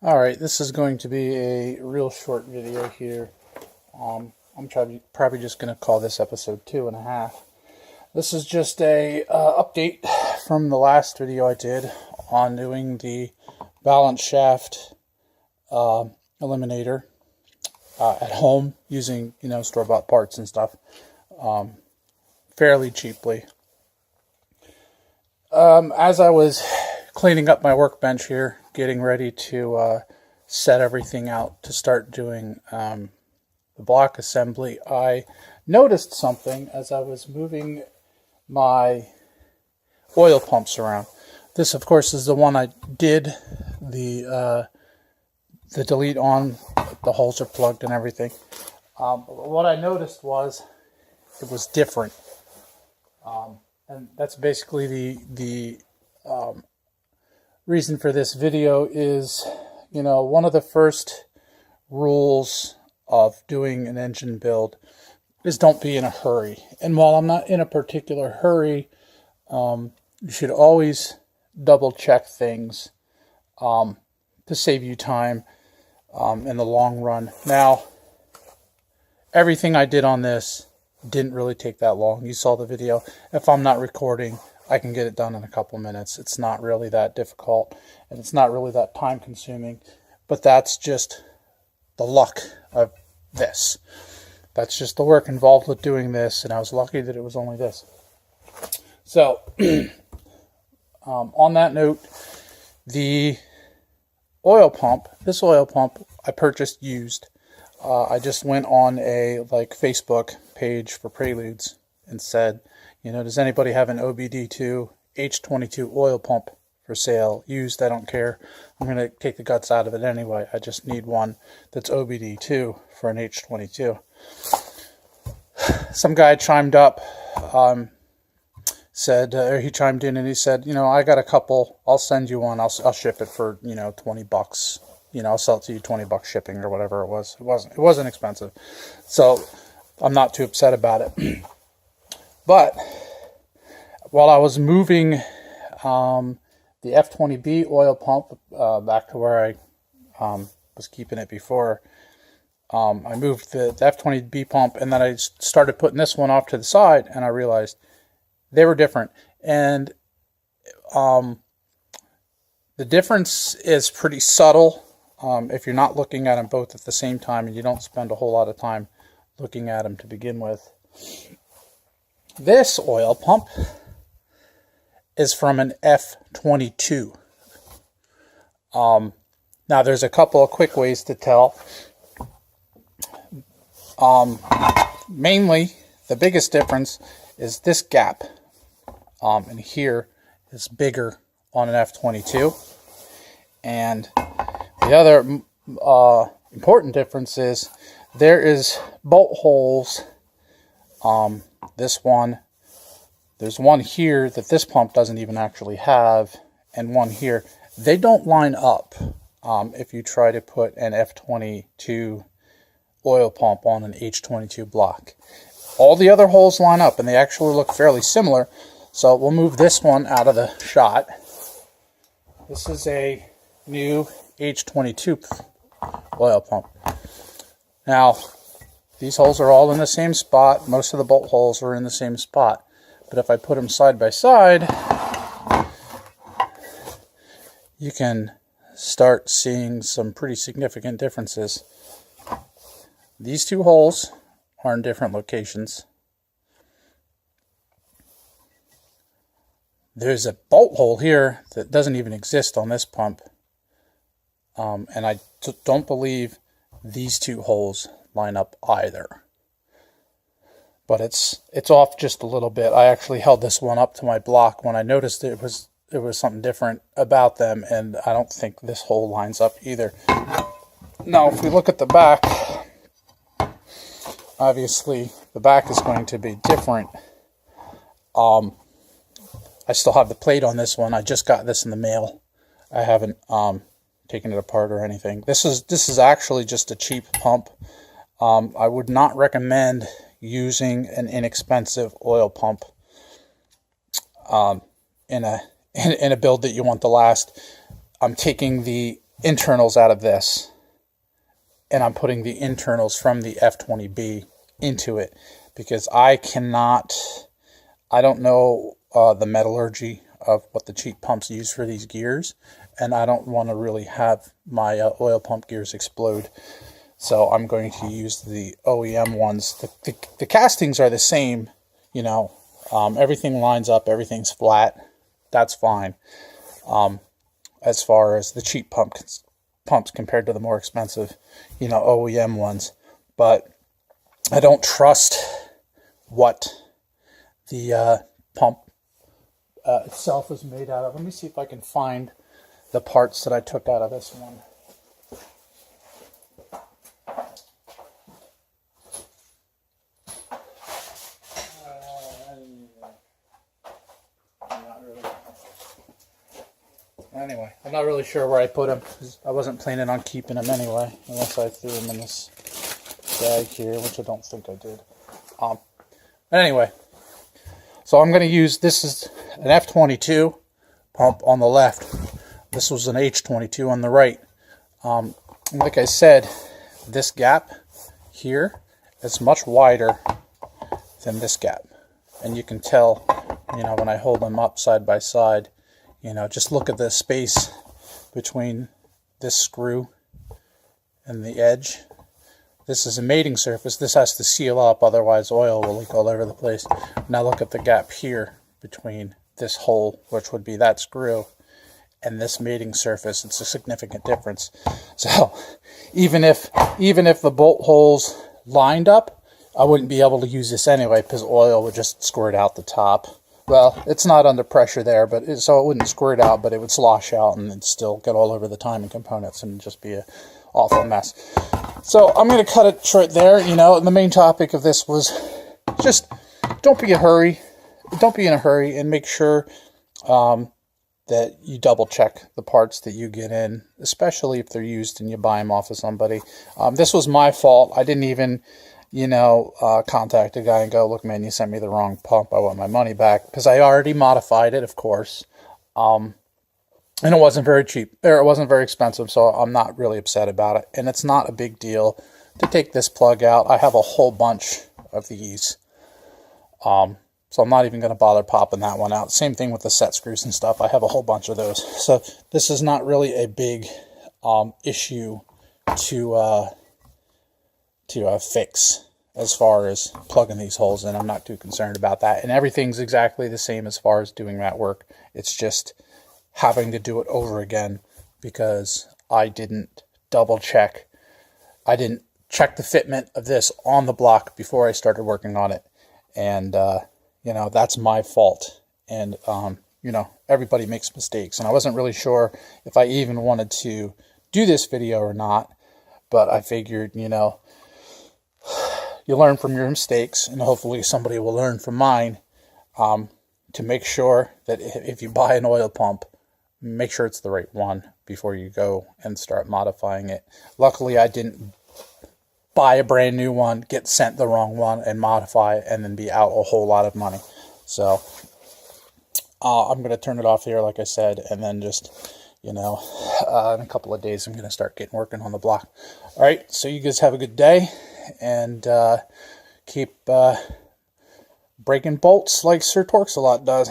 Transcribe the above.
Alright, this is going to be a real short video here. I'm probably just going to call this episode 2.5. This is just a update from the last video I did on doing the balance shaft eliminator at home using, store-bought parts and stuff fairly cheaply. As I was cleaning up my workbench here, getting ready to set everything out to start doing the block assembly, I noticed something as I was moving my oil pumps around. This, of course, is the one I did the delete on. The holes are plugged and everything. What I noticed was it was different, and that's basically the reason for this video is, one of the first rules of doing an engine build is don't be in a hurry. And while I'm not in a particular hurry, you should always double check things to save you time in the long run. Now, everything I did on this didn't really take that long. You saw the video. If I'm not recording, I can get it done in a couple minutes. It's not really that difficult, and it's not really that time consuming, but that's just the luck of this. That's just the work involved with doing this, and I was lucky that it was only this. So, on that note, this oil pump I purchased used. I just went on a Facebook page for Preludes and said, does anybody have an OBD2 H22 oil pump for sale? Used, I don't care. I'm going to take the guts out of it anyway. I just need one that's OBD2 for an H22. Some guy chimed up, he chimed in and he said, I got a couple. I'll send you one. I'll ship it for, $20. I'll sell it to you $20 shipping or whatever it was. It wasn't expensive. So I'm not too upset about it. But while I was moving the F20b oil pump back to where I was keeping it before, I moved the F20b pump, and then I started putting this one off to the side, and I realized they were different. And the difference is pretty subtle if you're not looking at them both at the same time, and you don't spend a whole lot of time looking at them to begin with. This oil pump is from an F22. Now, there's a couple of quick ways to tell. Mainly, the biggest difference is this gap. And here is bigger on an F22. And the other important difference is there is bolt holes. There's one here that this pump doesn't even actually have, and one here. They don't line up if you try to put an F22 oil pump on an H22 block. All the other holes line up, and they actually look fairly similar. So we'll move this one out of the shot. This is a new H22 oil pump. Now, these holes are all in the same spot. Most of the bolt holes are in the same spot. But if I put them side by side, you can start seeing some pretty significant differences. These two holes are in different locations. There's a bolt hole here that doesn't even exist on this pump. And I don't believe these two holes line up either. But it's off just a little bit. I actually held this one up to my block when I noticed it was something different about them, and I don't think this hole lines up either. Now, if we look at the back, obviously the back is going to be different. I still have the plate on this one. I just got this in the mail. I haven't taken it apart or anything. This is actually just a cheap pump. I would not recommend using an inexpensive oil pump in a build that you want to last. I'm taking the internals out of this, and I'm putting the internals from the F20b into it, because I don't know the metallurgy of what the cheap pumps use for these gears, and I don't want to really have my oil pump gears explode. So I'm going to use the OEM ones. The castings are the same, you know, everything lines up, everything's flat. That's fine. As far as the cheap pumps compared to the more expensive, you know, OEM ones. But I don't trust what the pump itself is made out of. Let me see if I can find the parts that I took out of this one. Anyway, I'm not really sure where I put them, because I wasn't planning on keeping them anyway, unless I threw them in this bag here, which I don't think I did. But anyway, so I'm going to use, this is an F22 pump on the left. This was an H22 on the right. Like I said, this gap here is much wider than this gap. And you can tell, you know, when I hold them up side by side, you know, just look at the space between this screw and the edge. This is a mating surface. This has to seal up, otherwise oil will leak all over the place. Now look at the gap here between this hole, which would be that screw, and this mating surface. It's a significant difference. So even if the bolt holes lined up, I wouldn't be able to use this anyway, because oil would just squirt out the top. Well, it's not under pressure there, but so it wouldn't squirt out, but it would slosh out and it'd still get all over the timing components and just be an awful mess. So I'm going to cut it short there. You know, the main topic of this was just don't be in a hurry. Don't be in a hurry, and make sure that you double check the parts that you get in, especially if they're used and you buy them off of somebody. This was my fault. I didn't even, you know, contact a guy and go, look, man, you sent me the wrong pump. I want my money back, because I already modified it, of course. And it wasn't very cheap, or it wasn't very expensive, so I'm not really upset about it. And it's not a big deal to take this plug out. I have a whole bunch of these. So I'm not even going to bother popping that one out. Same thing with the set screws and stuff. I have a whole bunch of those. So this is not really a big issue to fix as far as plugging these holes in. I'm not too concerned about that. And everything's exactly the same as far as doing that work. It's just having to do it over again because I didn't double check. I didn't check the fitment of this on the block before I started working on it. And, you know, that's my fault. And, you know, everybody makes mistakes. And I wasn't really sure if I even wanted to do this video or not. But I figured, you know, you learn from your mistakes, and hopefully somebody will learn from mine, to make sure that if you buy an oil pump, make sure it's the right one before you go and start modifying it. Luckily, I didn't buy a brand new one, get sent the wrong one, and modify it, and then be out a whole lot of money. So I'm going to turn it off here, like I said, and then just, you know, in a couple of days, I'm going to start working on the block. All right, so you guys have a good day, and keep breaking bolts like Sir Torx-a-Lot does.